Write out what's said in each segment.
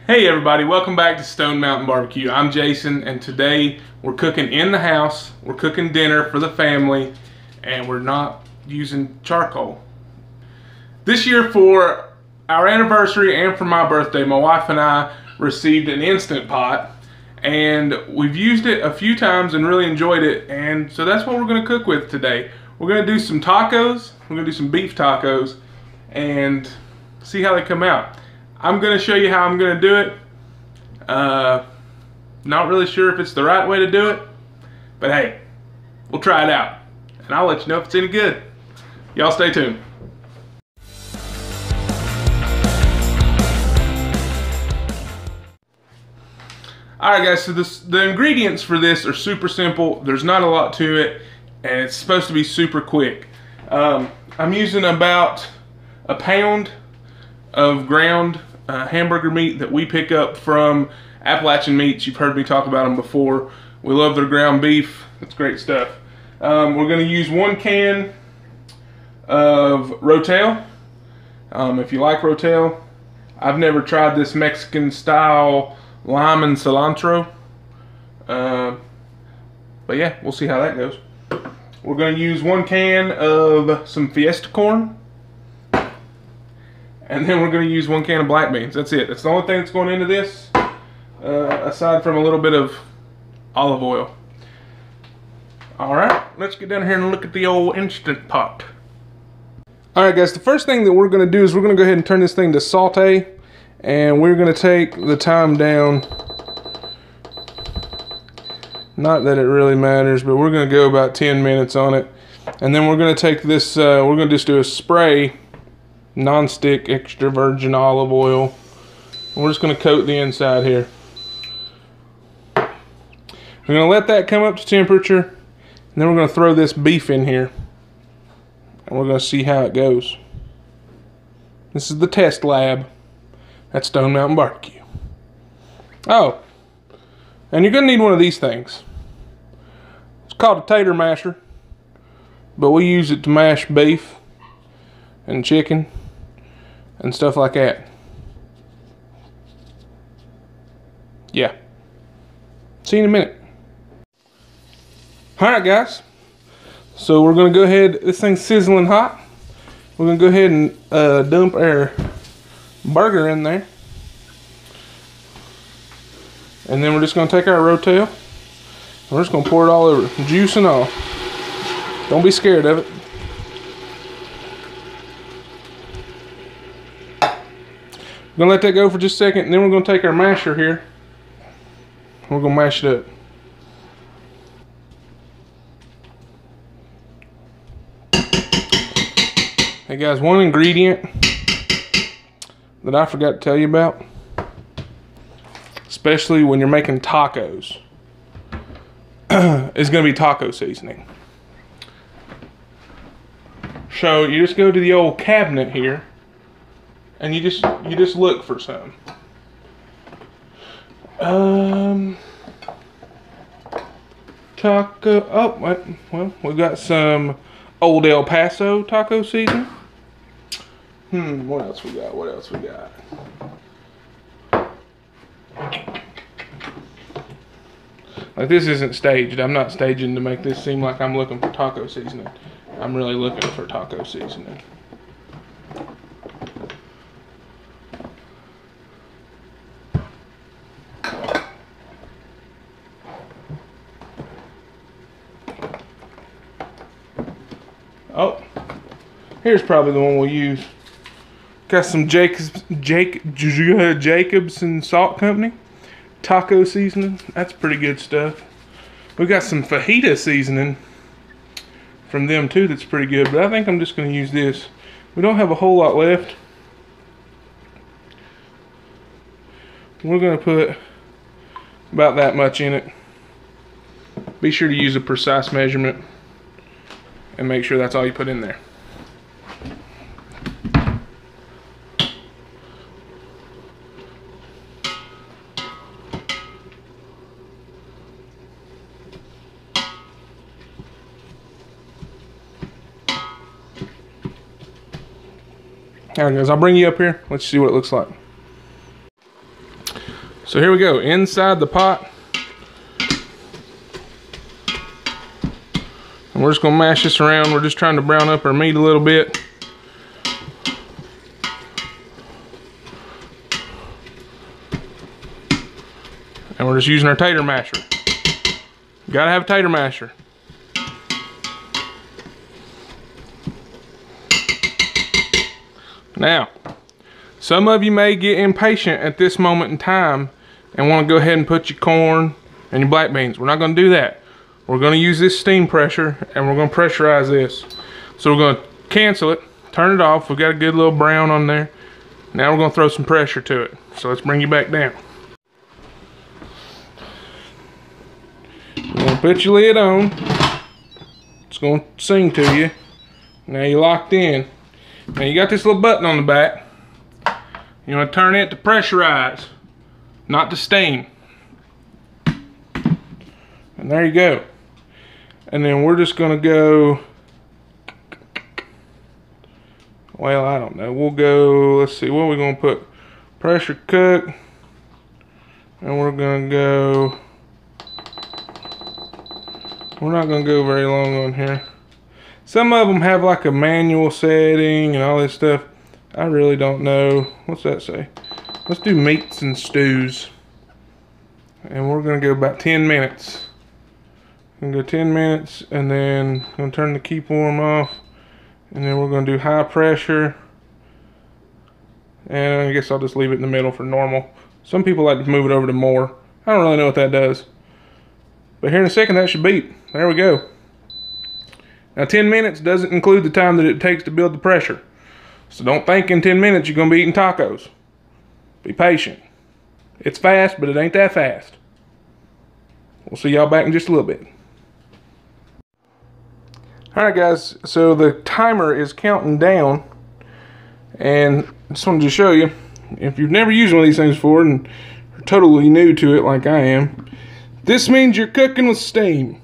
Hey everybody, welcome back to Stone Mountain Barbecue. I'm Jason, and today we're cooking in the house. We're cooking dinner for the family, and we're not using charcoal. This year for our anniversary and for my birthday, my wife and I received an Instant Pot, and we've used it a few times and really enjoyed it, and so that's what we're going to cook with today. We're going to do some tacos. We're going to do some beef tacos and see how they come out. I'm going to show you how I'm going to do it. Not really sure if it's the right way to do it, but hey, we'll try it out, and I'll let you know if it's any good. Y'all stay tuned. Alright guys, so the ingredients for this are super simple. There's not a lot to it, and it's supposed to be super quick. I'm using about a pound of ground hamburger meat that we pick up from Appalachian Meats. You've heard me talk about them before. We love their ground beef. It's great stuff. We're going to use 1 can of Rotel. If you like Rotel, I've never tried this Mexican style lime and cilantro. But yeah, we'll see how that goes. We're going to use 1 can of some Fiesta corn. And then we're going to use 1 can of black beans. That's it. That's the only thing that's going into this, aside from a little bit of olive oil. Alright, let's get down here and look at the old Instant Pot. Alright guys, the first thing that we're going to do is we're going to go ahead and turn this thing to saute. And we're going to take the time down. Not that it really matters, but we're going to go about 10 minutes on it. And then we're going to take this, we're going to just do a spray non-stick extra virgin olive oil. We're just going to coat the inside here. We're going to let that come up to temperature, and then we're going to throw this beef in here, and we're going to see how it goes. This is the test lab at Stone Mountain Barbecue. Oh, and you're going to need one of these things. It's called a tater masher, but we use it to mash beef and chicken and stuff like that. Yeah. See you in a minute. Alright guys, so we're going to go ahead, this thing's sizzling hot. We're going to go ahead and dump our burger in there. And then we're just going to take our Rotel, and we're just going to pour it all over, juice and all. Don't be scared of it. We're going to let that go for just a second, and then we're going to take our masher here. We're going to mash it up. Hey guys, one ingredient that I forgot to tell you about, especially when you're making tacos, is going to be taco seasoning. So you just go to the old cabinet here, and you just look for some. Taco. Oh, well, we got some Old El Paso taco seasoning. What else we got? What else we got? Like, this isn't staged. I'm not staging to make this seem like I'm looking for taco seasoning. I'm really looking for taco seasoning. Oh, here's probably the one we'll use. Got some Jacobson Salt Company taco seasoning. That's pretty good stuff. We got some fajita seasoning from them too. That's pretty good. But I think I'm just going to use this. We don't have a whole lot left. We're going to put about that much in it. Be sure to use a precise measurement and make sure that's all you put in there. Alright guys, I'll bring you up here. Let's see what it looks like. So here we go, inside the pot. And we're just gonna mash this around. We're just trying to brown up our meat a little bit. And we're just using our tater masher. You gotta have a tater masher. Now, some of you may get impatient at this moment in time and want to go ahead and put your corn and your black beans. We're not going to do that. We're going to use this steam pressure and we're going to pressurize this. So we're going to cancel it, turn it off. We've got a good little brown on there. Now we're going to throw some pressure to it. So let's bring you back down. You're going to put your lid on. It's going to sing to you. Now you're locked in. Now you got this little button on the back. You want to turn it to pressurize, not to steam. And there you go. And then we're just going to go, well, I don't know. We'll go, let's see, what are we going to put? Pressure cook. And we're going to go, we're not going to go very long on here. Some of them have like a manual setting and all this stuff. I really don't know. What's that say? Let's do meats and stews. And we're gonna go about 10 minutes. We're gonna go 10 minutes and then gonna turn the keep warm off. And then we're gonna do high pressure. And I guess I'll just leave it in the middle for normal. Some people like to move it over to more. I don't really know what that does. But here in a second that should beep. There we go. Now 10 minutes doesn't include the time that it takes to build the pressure. So don't think in 10 minutes you're gonna be eating tacos. Be patient. It's fast, but it ain't that fast. We'll see y'all back in just a little bit. Alright guys, so the timer is counting down. And I just wanted to show you, if you've never used one of these things before and are totally new to it like I am, this means you're cooking with steam.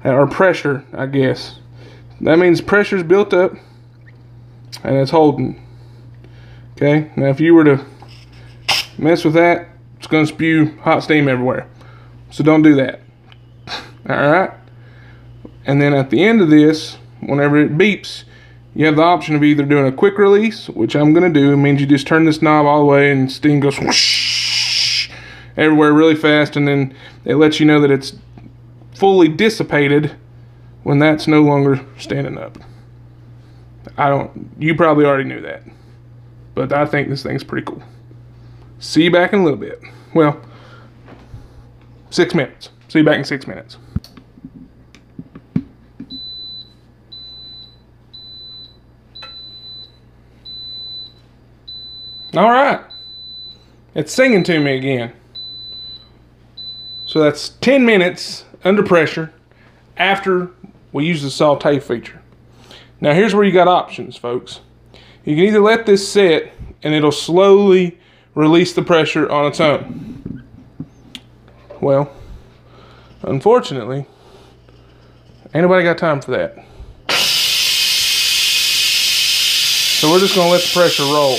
Or pressure, I guess. That means pressure's built up and it's holding. Okay, now if you were to mess with that, it's gonna spew hot steam everywhere. So don't do that. Alright? And then at the end of this, whenever it beeps, you have the option of either doing a quick release, which I'm gonna do. It means you just turn this knob all the way and steam goes whoosh everywhere really fast, and then it lets you know that it's fully dissipated when that's no longer standing up. You probably already knew that, but I think this thing's pretty cool. See you back in a little bit. Well, 6 minutes. See you back in 6 minutes. All right, it's singing to me again. So that's 10 minutes under pressure after we use the saute feature. Now here's where you got options, folks. You can either let this sit and it'll slowly release the pressure on its own. Well, unfortunately, ain't nobody got time for that. So we're just gonna let the pressure roll.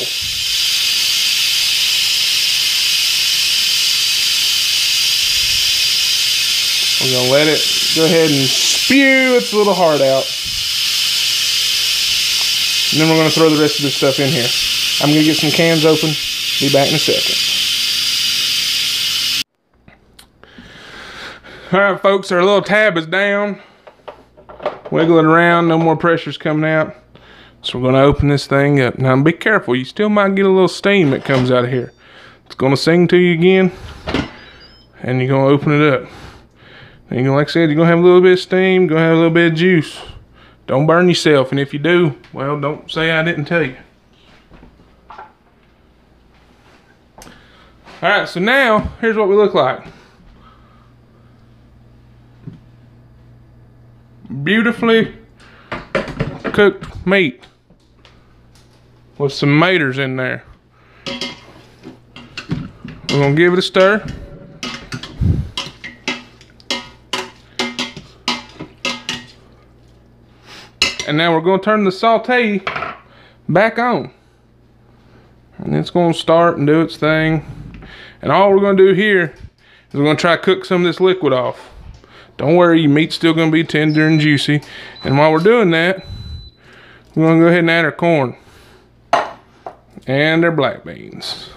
We're gonna let it go ahead and spew its little heart out. And then we're gonna throw the rest of this stuff in here. I'm gonna get some cans open. Be back in a second. All right, folks, our little tab is down. Wiggle it around, no more pressure's coming out. So we're gonna open this thing up. Now be careful, you still might get a little steam that comes out of here. It's gonna sing to you again, and you're gonna open it up. And you're gonna, like I said, you're gonna have a little bit of steam, gonna have a little bit of juice. Don't burn yourself, and if you do, well, don't say I didn't tell you. All right, so now, here's what we look like. Beautifully cooked meat with some maters in there. We're gonna give it a stir. And now we're gonna turn the saute back on. And it's gonna start and do its thing. And all we're gonna do here is we're gonna try to cook some of this liquid off. Don't worry, your meat's still gonna be tender and juicy. And while we're doing that, we're gonna go ahead and add our corn and our black beans.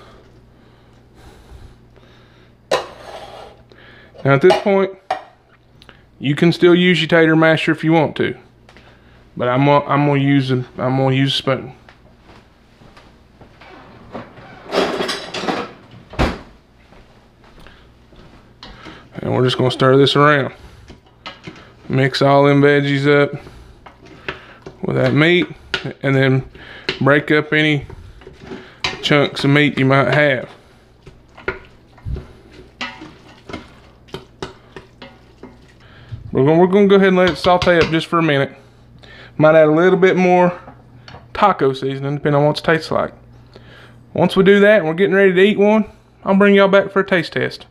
Now at this point, you can still use your tater masher if you want to, but I'm gonna use a spoon. And we're just gonna stir this around. Mix all them veggies up with that meat, and then break up any chunks of meat you might have. We're gonna go ahead and let it saute up just for a minute. Might add a little bit more taco seasoning, depending on what it tastes like. Once we do that and we're getting ready to eat one, I'll bring y'all back for a taste test.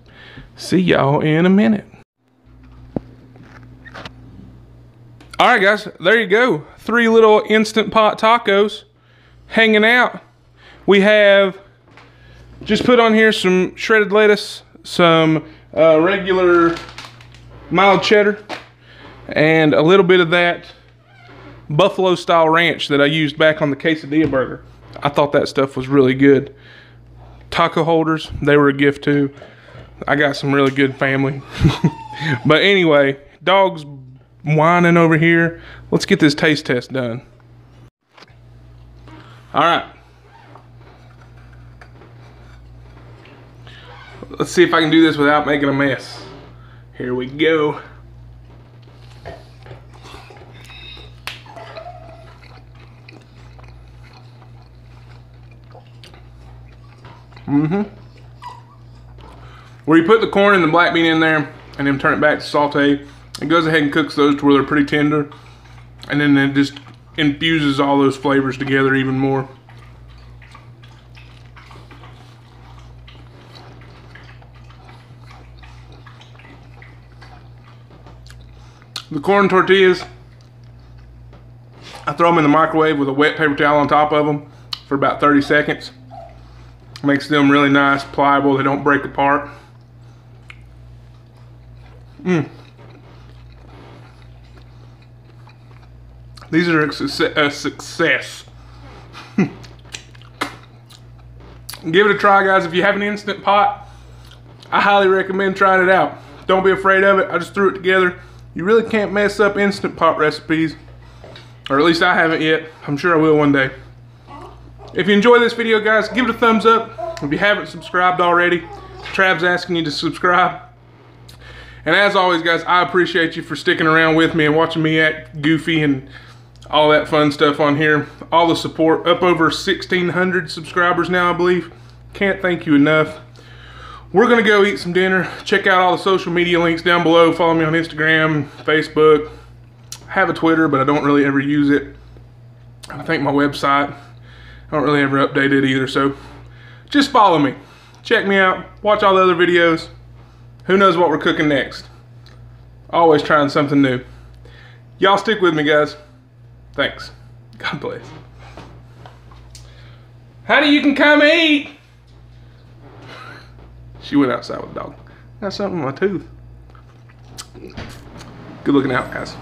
See y'all in a minute. All right, guys, there you go. 3 little Instant Pot tacos hanging out. We have just put on here some shredded lettuce, some regular mild cheddar, and a little bit of that buffalo style ranch that I used back on the quesadilla burger. I thought that stuff was really good. Taco holders, they were a gift too. I got some really good family. But anyway, dog's whining over here. Let's get this taste test done. All right. Let's see if I can do this without making a mess. Here we go. Where you put the corn and the black bean in there and then turn it back to saute, it goes ahead and cooks those to where they're pretty tender, and then it just infuses all those flavors together even more. The corn tortillas, I throw them in the microwave with a wet paper towel on top of them for about 30 seconds. Makes them really nice, pliable, they don't break apart. These are a success. Give it a try, guys. If you have an Instant Pot, I highly recommend trying it out. Don't be afraid of it. I just threw it together. You really can't mess up Instant Pot recipes, or at least I haven't yet. I'm sure I will one day. If you enjoy this video, guys, give it a thumbs up. If you haven't subscribed already, Trav's asking you to subscribe. And as always, guys, I appreciate you for sticking around with me and watching me act goofy and all that fun stuff on here. All the support, up over 1,600 subscribers now, I believe. Can't thank you enough. We're gonna go eat some dinner. Check out all the social media links down below. Follow me on Instagram, Facebook. I have a Twitter, but I don't really ever use it. I think my website, I don't really ever update it either, so just follow me. Check me out, watch all the other videos. Who knows what we're cooking next? Always trying something new. Y'all stick with me, guys. Thanks. God bless. Honey, you can come eat. She went outside with the dog. Got something in my tooth. Good looking out, guys.